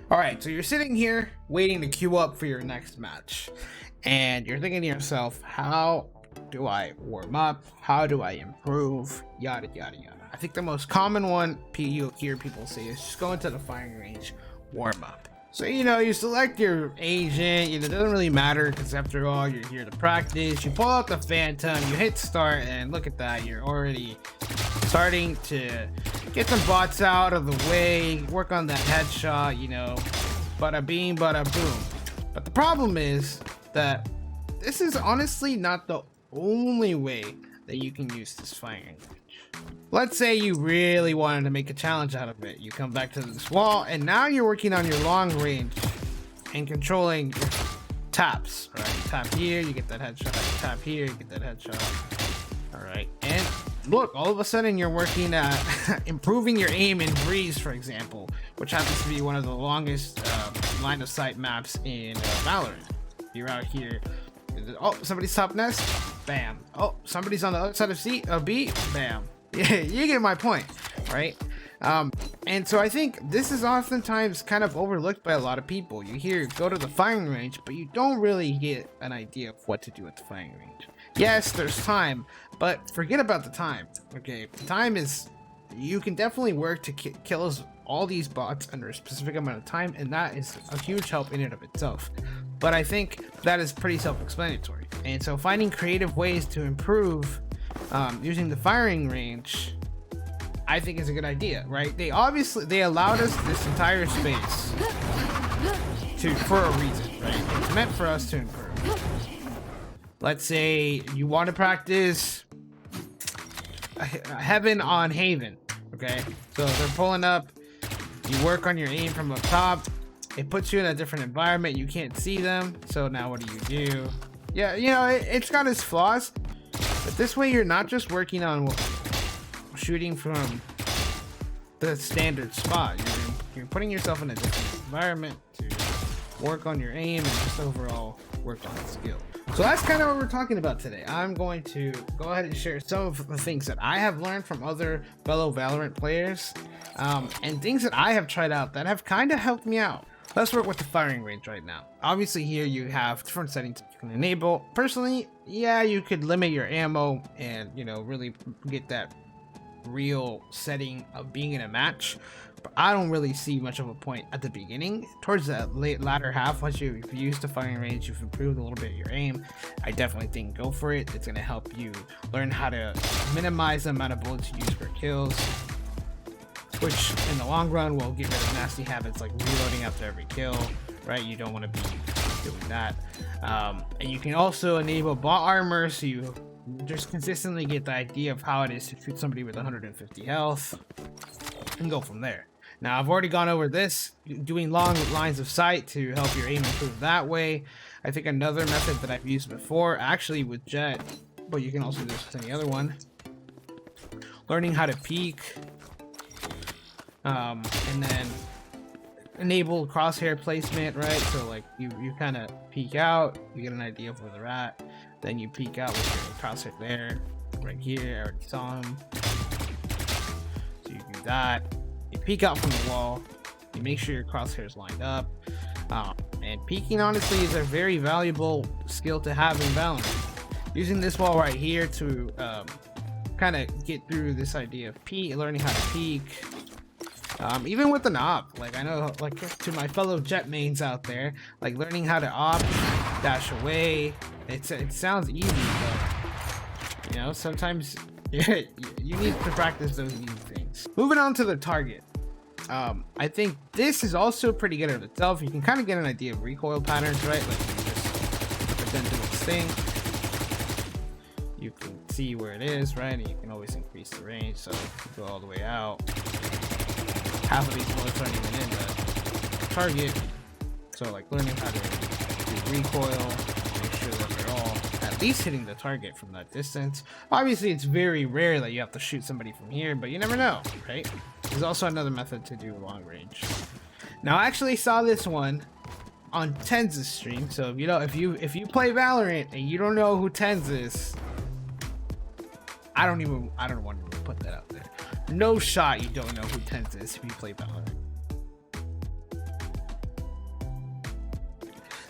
All right, so you're sitting here waiting to queue up for your next match, and you're thinking to yourself, how do I warm up? How do I improve? Yada yada yada. I think the most common one you hear people say is just go into the firing range, warm up. So you select your agent. It doesn't really matter because after all, you're here to practice. You pull out the Phantom, you hit start, and look at that, you're already starting to get some bots out of the way, work on that headshot, bada bing, bada boom. But the problem is that this is honestly not the only way that you can use this firing range. Let's say you really wanted to make a challenge out of it. You come back to this wall, and now you're working on your long range and controlling your taps. All right, you tap here, you get that headshot. You tap here, you get that headshot. All right, and look, all of a sudden you're working at improving your aim in Breeze, for example, which happens to be one of the longest line of sight maps in Valorant. You're out here. Oh, somebody's top nest. Bam. Oh, somebody's on the other side of B. Bam. Yeah, you get my point, right? And so I think this is oftentimes kind of overlooked by a lot of people. You hear go to the firing range, but you don't really get an idea of what to do at the firing range. Yes, there's time, but forget about the time. Okay, the time is, you can definitely work to kill all these bots under a specific amount of time, and that is a huge help in and of itself. But I think that is pretty self-explanatory. And so finding creative ways to improve using the firing range, I think is a good idea, right? They allowed us this entire space for a reason, right? It's meant for us to improve. Let's say you want to practice Heaven on Haven, okay? So they're pulling up, you work on your aim from up top, it puts you in a different environment, you can't see them, so now what do? Yeah, it's got its flaws, but this way you're not just working on shooting from the standard spot. You're putting yourself in a different environment to work on your aim and just overall work on skill. So that's kind of what we're talking about today. I'm going to go ahead and share some of the things that I have learned from other fellow Valorant players, and things that I have tried out that have kind of helped me out. Let's work with the firing range right now. Obviously here you have different settings that you can enable. Personally, yeah, you could limit your ammo and really get that real setting of being in a match, but I don't really see much of a point at the beginning. Towards the latter half, once you've used the firing range, you've improved a little bit of your aim, I definitely think go for it. It's going to help you learn how to minimize the amount of bullets you use for kills, which in the long run will get rid of nasty habits like reloading after every kill, right? You don't want to be doing that. And you can also enable bot armor, so you just consistently get the idea of how it is to shoot somebody with 150 health and go from there. Now, I've already gone over this, doing long lines of sight to help your aim improve that way. I think another method that I've used before, actually with Jet, but you can also do this with any other one, learning how to peek, and then enable crosshair placement, right? So like you kind of peek out, you get an idea of where they're at, then you peek out with your crosshair there, right here. I already saw him, so you do that. You peek out from the wall, you make sure your crosshair is lined up, and peeking honestly is a very valuable skill to have in Valorant. Using this wall right here to kind of get through this idea of learning how to peek. Even with an op, like I know, like to my fellow Jet mains out there, like learning how to op, dash away, it sounds easy, but sometimes you need to practice those easy things. Moving on to the target. I think this is also pretty good at itself. You can kind of get an idea of recoil patterns, right? Like you just let them do its thing. You can see where it is, right? And you can always increase the range, so you go all the way out. Half of these bullets aren't even in the target, so like learning how to do recoil, make sure that they're all at least hitting the target from that distance. Obviously it's very rare that you have to shoot somebody from here, but you never know, right? There's also another method to do long range. Now I actually saw this one on Tenz's stream, so if you play Valorant and you don't know who Tenz is, I don't want to put that out there. No shot you don't know who Tenz is if you play Valorant.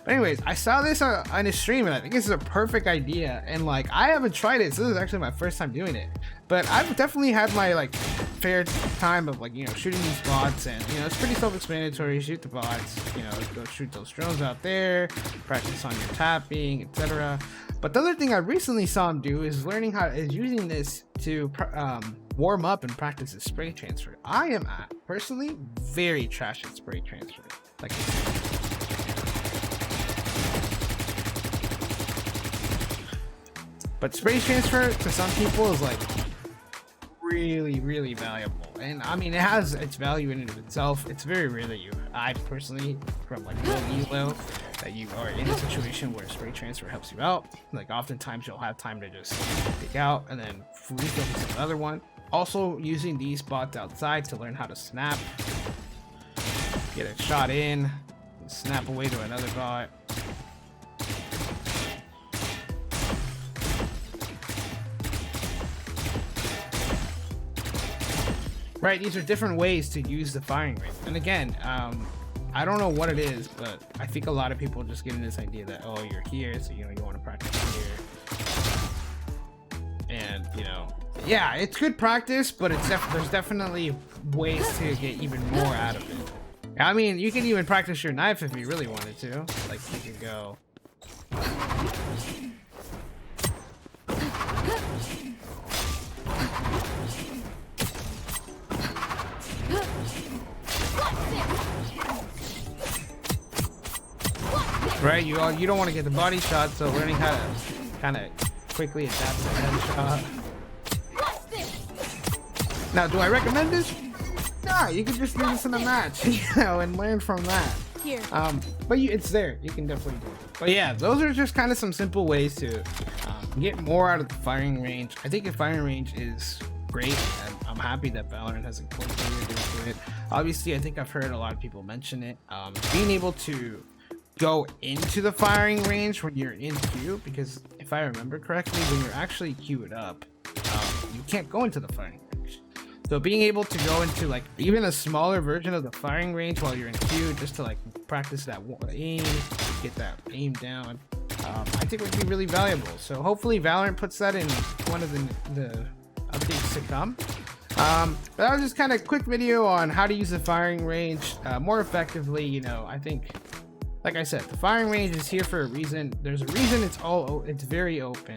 But anyways, I saw this on his stream, and I think this is a perfect idea. And like, I haven't tried it, so this is actually my first time doing it. But I've definitely had my like fair time of like, you know, shooting these bots, and you know, it's pretty self-explanatory. Shoot the bots, you know, go shoot those drones out there, practice on your tapping, etc. But the other thing I recently saw him do is using this to warm up and practice his spray transfer. I am personally very trash at spray transfer. Like, but spray transfer to some people is like really valuable, and I mean, it has its value in and of itself. It's very rare that I personally, from like low elo, that you are in a situation where spray transfer helps you out. Like, oftentimes you'll have time to just pick out and then refocus on another one. Also, using these bots outside to learn how to snap, get a shot in, snap away to another bot. Right, these are different ways to use the firing range. And again, I don't know what it is, but I think a lot of people just get in this idea that, oh, you're here, so you know, you want to practice here. And you know, yeah, it's good practice, but there's definitely ways to get even more out of it. I mean, you can even practice your knife if you really wanted to. Like, you could go. Right, you don't want to get the body shot, so learning how to kind of quickly adapt to the headshot. Now, do I recommend this? Nah, you can just do this in a match, you know, and learn from that. Here. But it's there. You can definitely do it. But yeah, those are just kind of some simple ways to get more out of the firing range. I think the firing range is great, and I'm happy that Valorant has incorporated into it. Obviously, I think I've heard a lot of people mention it. Being able to go into the firing range when you're in queue, because if I remember correctly, when you're actually queued up, you can't go into the firing range. So being able to go into like even a smaller version of the firing range while you're in queue, just to like practice that aim, get that aim down, I think would be really valuable. So hopefully Valorant puts that in one of the updates to come. But that was just kind of a quick video on how to use the firing range more effectively. You know, I think, like I said, the firing range is here for a reason. There's a reason it's very open.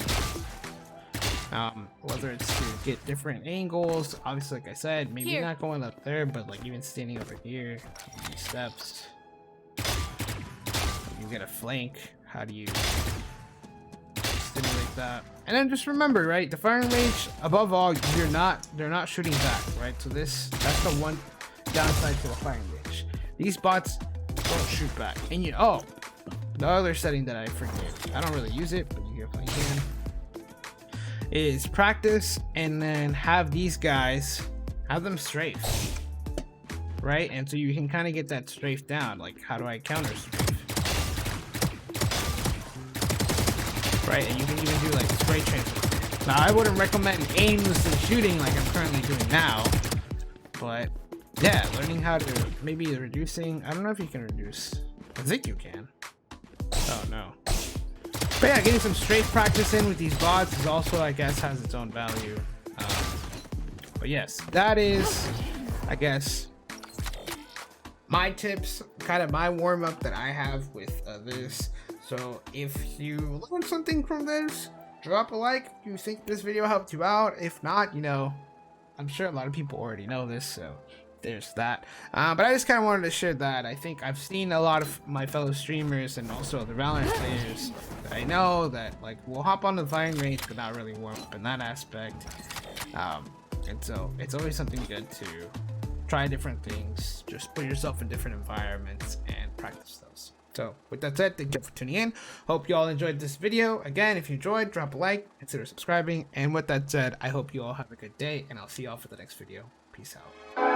Whether it's to get different angles, obviously, like I said, maybe not going up there, but like even standing over here, these steps. You get a flank. How do you stimulate that? And then just remember, right, the firing range, above all, they're not shooting back, right? So that's the one downside to the firing range. These bots don't shoot back. And the other setting that I forget, I don't really use it, but you definitely can, is practice and then have these guys have them strafe, right? And so you can kind of get that strafe down. Like, how do I counter strafe? Right, and you can even do like spray transfer. Now, I wouldn't recommend aimlessly shooting like I'm currently doing now, but yeah, learning how to maybe reducing. I don't know if you can reduce. I think you can. Oh no. But yeah, getting some straight practice in with these bots is also, I guess, has its own value. But yes, that is, I guess, my tips, kind of my warm up that I have with this. So if you learned something from this, drop a like if you think this video helped you out. If not, you know, I'm sure a lot of people already know this, so there's that. But I just kind of wanted to share that. I think I've seen a lot of my fellow streamers and also the Valorant players that I know that like will hop on the firing range but not really warm up in that aspect. And so it's always something good to try different things, just put yourself in different environments and practice those. So with that said, thank you for tuning in. Hope you all enjoyed this video. Again, if you enjoyed, drop a like, consider subscribing. And with that said, I hope you all have a good day, and I'll see you all for the next video. Peace out.